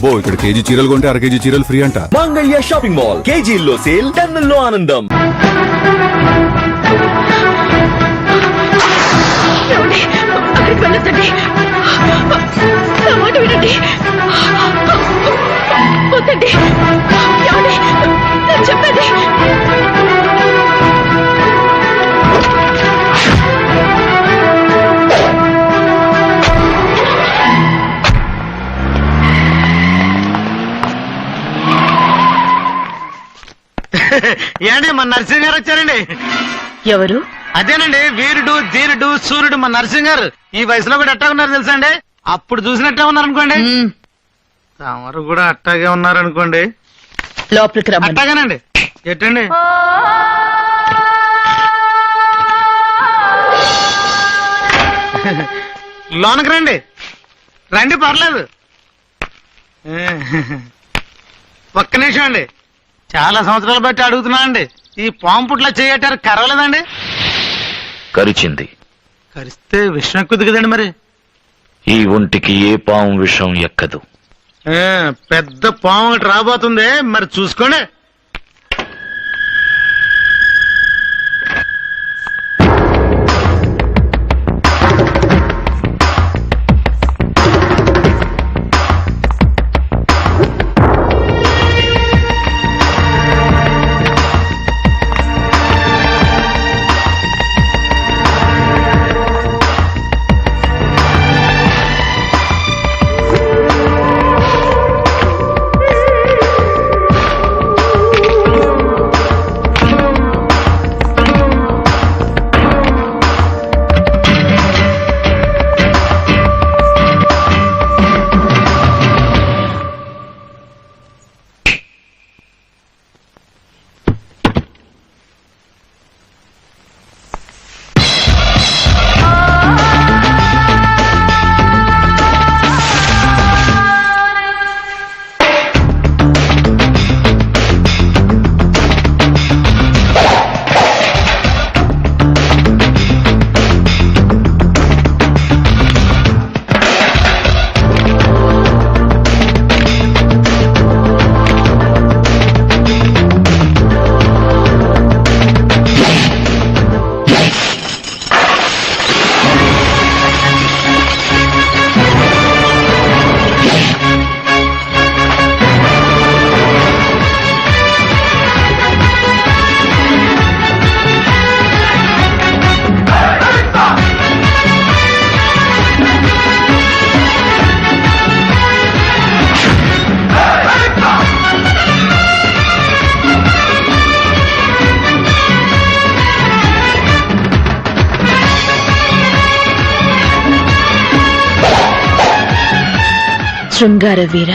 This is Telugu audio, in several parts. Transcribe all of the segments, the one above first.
అబ్బో ఇక్కడ కేజీ చీరలు కొంటే అర కేజీ చీరలు ఫ్రీ అంట. మంగళ్య షాపింగ్ మాల్, కేజీల్లో సేల్, టన్నుల్లో ఆనందం. అక్కడికి వెళ్ళొద్దండి, నా మాట వినండి. వద్దండి, ఏమండి నేను చెప్పేది. ఏండి మన నరసింహ గారు వచ్చారండి. ఎవరు? అదేనండి, వీరుడు ధీరుడు సూర్యుడు మన నరసింహ గారు. ఈ వయసులో కూడా ఎట్టా ఉన్నారు తెలుసా అండి? అప్పుడు చూసినట్టే ఉన్నారు అనుకోండి. తమరు కూడా అట్టాగే ఉన్నారనుకోండి. లోపలికి రమ్మని. అట్టాగానండి. ఎట్టండి? లోనకి రండి, రండి పర్లేదు. ఒక్క నిమిషం అండి, చాలా సంవత్సరాలు బట్టి అడుగుతున్నా అండి. ఈ పాము పుట్ల చేయటారు కరవలేదండి? కరిచింది. కరిస్తే విషం ఎక్కుద్ది కదండి మరి. ఈ ఒంటికి ఏ పాము విషం ఎక్కదు. పెద్ద పాము ఒకటి రాబోతుంది, మరి చూసుకోండి. శృంగార వీర,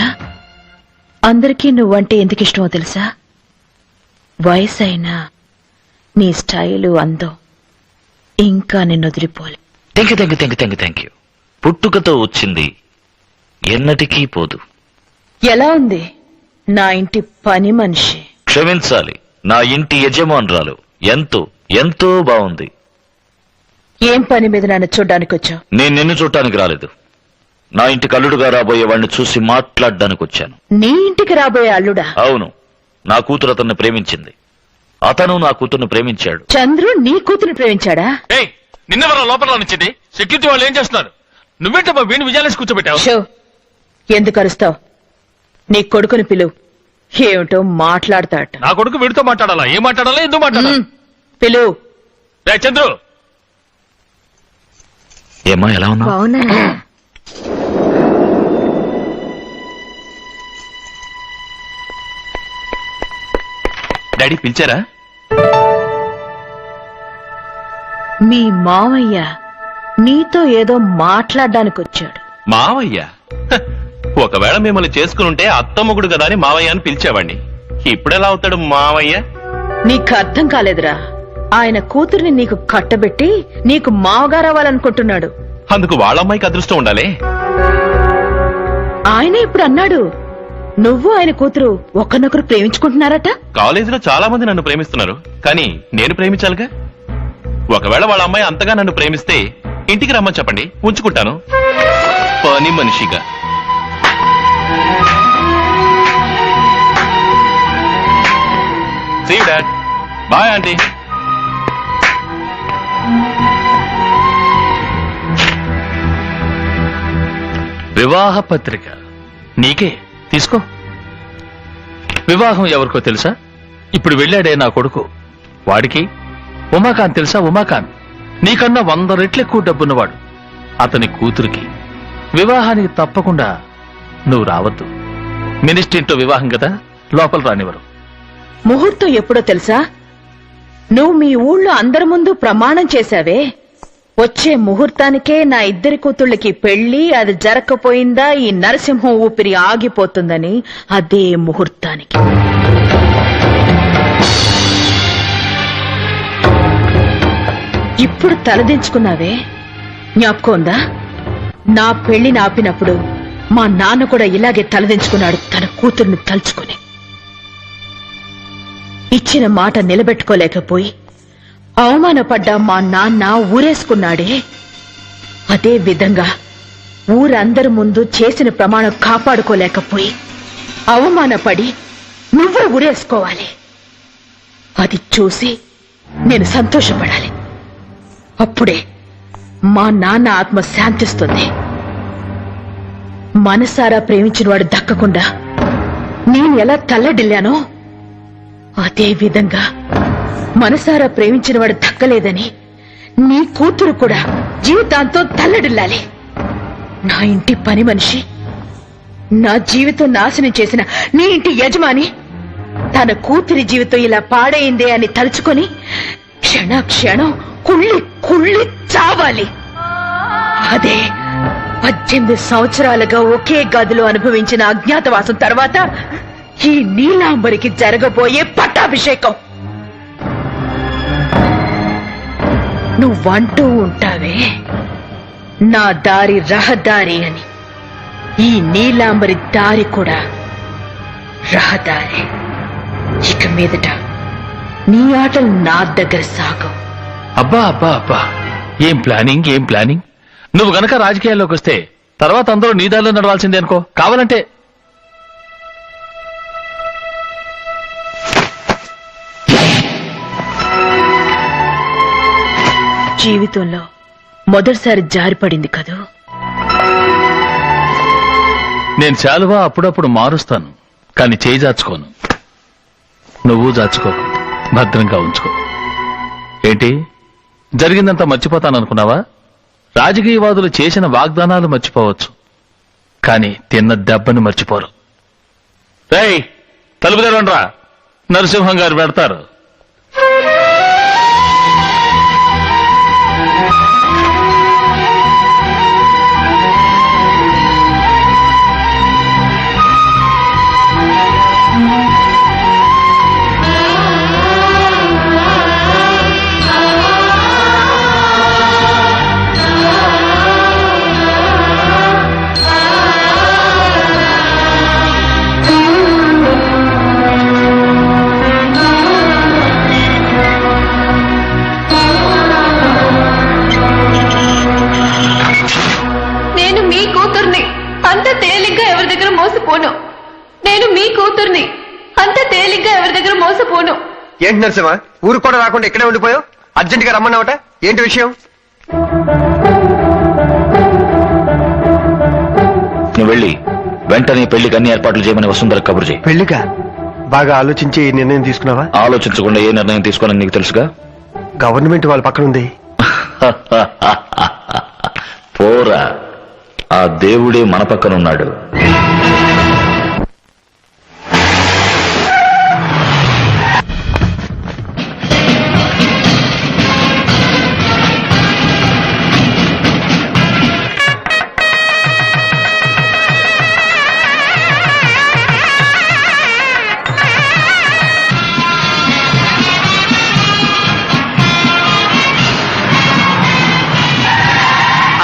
అందరికీ నువ్వంటే ఎందుకు ఇష్టమో తెలుసా? వయసైనా నీ స్టైలు అందం ఇంకా నిన్ను వదిలిపోలే. Thank you. పుట్టుకతో వచ్చింది ఎన్నటికీ పోదు. ఎలా ఉంది నా ఇంటి పని మనిషి? క్షమించాలి, నా ఇంటి యజమానురాలు ఎంతో ఎంతో బాగుంది. ఏం పని మీద నన్ను చూడ్డానికి వచ్చావు? నేను నిన్ను చూడటానికి రాలేదు. నా ఇంటికి అల్లుడుగా రాబోయే వాడిని చూసి మాట్లాడడానికి వచ్చాను. నీ ఇంటికి రాబోయే అల్లుడా? అవును, నా కూతురు అతన్ని ప్రేమించింది, అతను నా కూతుర్ని ప్రేమించాడు. చంద్రు నీ కూతురు ప్రేమించాడా? నిన్నెవరో లోపల నుంచింది, సెక్యూరిటీ వాళ్ళు ఏం చేస్తున్నారు? నువ్వేంటమ్మా వీణి విజయాలేసి కూర్చోబెట్టావు? షో, ఎందుకు అరుస్తావు? నీ కొడుకుని పిలువు, ఏమిటో మాట్లాడతాట. నా కొడుకు వీడితో మాట్లాడాలా? ఏం మాట్లాడాలా? ఎందుకు మాట్లాడాలా? పిలువు. చంద్రు, ఏమా ఎలా ఉన్నా? డాడీ పిలిచారా? మీ మావయ్య నీతో ఏదో మాట్లాడడానికి వచ్చాడు. మావయ్య? ఒకవేళ మిమ్మల్ని చేసుకునుంటే అత్తమ్మగుడు కదా అని మావయ్య అని పిలిచేవాడిని. ఇప్పుడెలా అవుతాడు మావయ్య? నీకు అర్థం కాలేదురా. ఆయన కూతుర్ని నీకు కట్టబెట్టి నీకు మావగారవ్వాలనుకుంటున్నాడు. అందుకు వాళ్ళ అమ్మాయికి అదృష్టం ఉండాలి. ఆయన ఇప్పుడు అన్నాడు, నువ్వు ఆయన కూతురు ఒకరినొకరు ప్రేమించుకుంటున్నారట. కాలేజీలో చాలా మంది నన్ను ప్రేమిస్తున్నారు, కానీ నేను ప్రేమించాలిగా. ఒకవేళ వాళ్ళ అమ్మాయి అంతగా నన్ను ప్రేమిస్తే ఇంటికి రమ్మని చెప్పండి, ఉంచుకుంటాను పని మనిషిగా. Bye aunty. వివాహ పత్రిక నీకే, తీసుకో. వివాహం ఎవరికో తెలుసా? ఇప్పుడు వెళ్ళాడే నా కొడుకు, వాడికి. ఉమాకాంత్ తెలుసా? ఉమాకాంత్ నీకన్నా 100 రెట్లు ఎక్కువ డబ్బున్నవాడు. అతని కూతురికి వివాహానికి తప్పకుండా నువ్వు రావద్దు. మినిస్ట్రీతో వివాహం కదా, లోపల రానివ్వరు. ముహూర్తం ఎప్పుడో తెలుసా? నువ్వు మీ ఊళ్ళో అందరి ముందు ప్రమాణం చేశావే, వచ్చే ముహూర్తానికే నా ఇద్దరి కూతుళ్ళకి పెళ్లి, అది జరగకపోయిందా ఈ నరసింహం ఊపిరి ఆగిపోతుందని. అదే ముహూర్తానికి ఇప్పుడు తలదించుకున్నావే, జ్ఞాపకం ఉందా? నా పెళ్లిని ఆపినప్పుడు మా నాన్న కూడా ఇలాగే తలదించుకున్నాడు, తన కూతుర్ని తలుచుకుని. ఇచ్చిన మాట నిలబెట్టుకోలేకపోయి అవమానపడ్డా మా నాన్న ఊరేసుకున్నాడే. అదే విధంగా ఊరందరి ముందు చేసిన ప్రమాణం కాపాడుకోలేకపోయి అవమానపడి నువ్వే ఊరేసుకోవాలి. అది చూసి నేను సంతోషపడాలి. అప్పుడే మా నాన్న ఆత్మ శాంతిస్తుంది. మనసారా ప్రేమించిన వాడు దక్కకుండా నేను ఎలా తల్లడిల్లానో, అదే విధంగా మనసారా ప్రేమించిన వాడు దక్కలేదని నీ కూతురు కూడా జీవితాంతం తల్లడిల్లాలి. నా ఇంటి పని మనిషి, నా జీవితం నాశనం చేసిన నీ ఇంటి యజమాని తన కూతురి జీవితం ఇలా పాడైందే అని తలుచుకొని క్షణ క్షణం కుళ్ళి కుళ్ళి చావాలి. అదే 18 సంవత్సరాలుగా ఒకే గదిలో అనుభవించిన అజ్ఞాతవాసం తర్వాత ఈ నీలాంబరికి జరగబోయే పట్టాభిషేకం. నువ్వంటూ ఉంటావే నా దారి రహదారి అని, ఈ నీలాంబరి దారి కూడా రహదారి. ఇక మీదట నీ ఆటలు నా దగ్గర సాగవు. అబ్బా అబ్బా అబ్బా, ఏం ప్లానింగ్, ఏం ప్లానింగ్. నువ్వు గనక రాజకీయాల్లోకి వస్తే తర్వాత అందరూ నీ దారిలో నడవాల్సిందే అనుకో. కావాలంటే జీవితంలో మొదటిసారి జారిపడింది కదూ. నేను శాలువా అప్పుడప్పుడు మారుస్తాను, కానీ చేయి జాచుకోను. నువ్వు జాచుకో, భద్రంగా ఉంచుకో. ఏంటి జరిగిందంతా మర్చిపోతాననుకున్నావా? రాజకీయవాదులు చేసిన వాగ్దానాలు మర్చిపోవచ్చు, కానీ తిన్న దెబ్బను మర్చిపోరు. రేయ్, తలుపు తెరవండ్రా, నరసింహం గారు పెడతారు. ఏంటి నరసింహ, ఊరు కూడా రాకుండా ఇక్కడే ఉండిపోయావు? అర్జెంట్ గా రమ్మన్నావట, ఏంటి విషయం? నువ్వు వెళ్ళి వెంటనే పెళ్లికి అన్ని ఏర్పాట్లు చేయమని వసుంధర కబురు చేయి. పెళ్లిగా బాగా ఆలోచించి ఈ నిర్ణయం తీసుకున్నావా? ఆలోచించకుండా ఏ నిర్ణయం తీసుకోవాలని నీకు తెలుసుగా. గవర్నమెంట్ వాళ్ళ పక్కన ఉంది. పోరా, ఆ దేవుడే మన పక్కన ఉన్నాడు.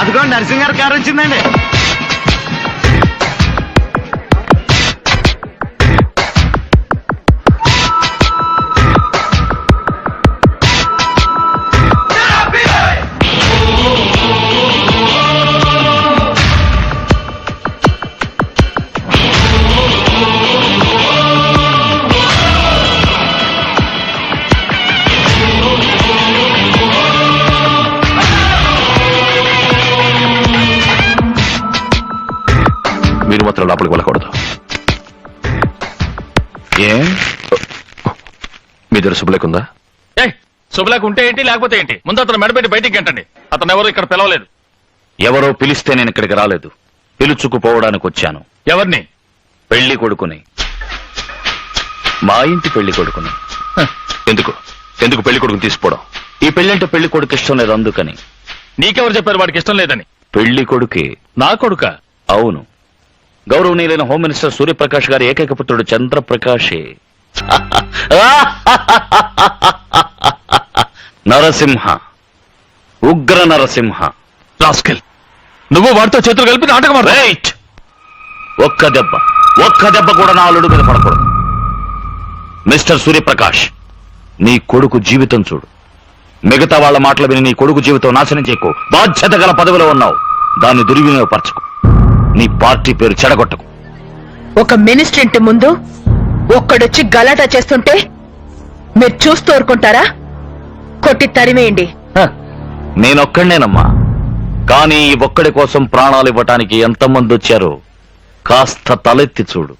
అదిగో నరసింహ గారి కారు వచ్చిందండి. మాత్రం లోపలికి వెళ్ళకూడదు. ఏ మీ దగ్గర శుభలేఖ ఉందా? శుభలేఖ ఉంటే ఏంటి లేకపోతే ఏంటి? ముందు అతను మెడపెట్టి బయటికి గంటండి. అతను ఎవరు ఇక్కడ పిలవలేదు. ఎవరో పిలిస్తే నేను ఇక్కడికి రాలేదు, పిలుచుకుపోవడానికి వచ్చాను. ఎవరిని? పెళ్లి కొడుకుని, మా ఇంటి పెళ్లి కొడుకుని. ఎందుకు ఎందుకు పెళ్లి కొడుకుని తీసుకోవడం? ఈ పెళ్లింటే పెళ్లి కొడుకు ఇష్టం లేదు, అందుకని. నీకెవరు చెప్పారు వాడికి ఇష్టం లేదని? పెళ్లి కొడుకే. నా కొడుక? అవును, గౌరవనీయులైన హోమ్ మినిస్టర్ సూర్యప్రకాష్ గారి ఏకైక పుత్రుడు చంద్రప్రకాశే. నరసింహ, ఉగ్ర నరసింహ. రాస్కెల్, నువ్వు వాడితో చేతులు కలిపి నాటకం ఆడు. రైట్. ఒక్క దెబ్బ కూడా నా అల్లుడు మీద పడకూడదు. మిస్టర్ సూర్యప్రకాష్, నీ కొడుకు జీవితం చూడు. మిగతా వాళ్ళ మాటలు విని నీ కొడుకు జీవితం నాశనం చేయకు. బాధ్యత గల పదవిలో ఉన్నావు, దాన్ని దుర్వినియోగపరచుకు. నీ పార్టీ పేరు చెడగొట్టకు. ఒక మినిస్టర్ ఇంటి ముందు ఒక్కడొచ్చి గలాటా చేస్తుంటే మీరు చూస్తూ ఊరుకుంటారా? కొట్టి తరివేయండి. నేనొక్కడేనమ్మా, కానీ ఈ ఒక్కడి కోసం ప్రాణాలు ఇవ్వటానికి ఎంతమంది వచ్చారో కాస్త తలెత్తి చూడు.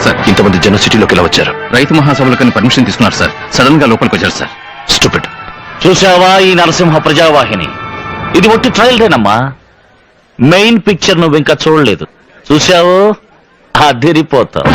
సార్, ఇంతమంది జన సిటీలోకి ఎలా వచ్చారు? రైతు మహాసభలకు పర్మిషన్ తీసుకున్నారు సార్. సడన్ గా లోపలికి వచ్చారు సార్. స్టూపిడ్. చూసావా ఈ నరసింహ ప్రజావాహిని? ఇది ఒట్టి ట్రయల్దేనమ్మా, మెయిన్ పిక్చర్ నువ్వు ఇంకా చూడలేదు. చూసావు, అదిరిపోతావు.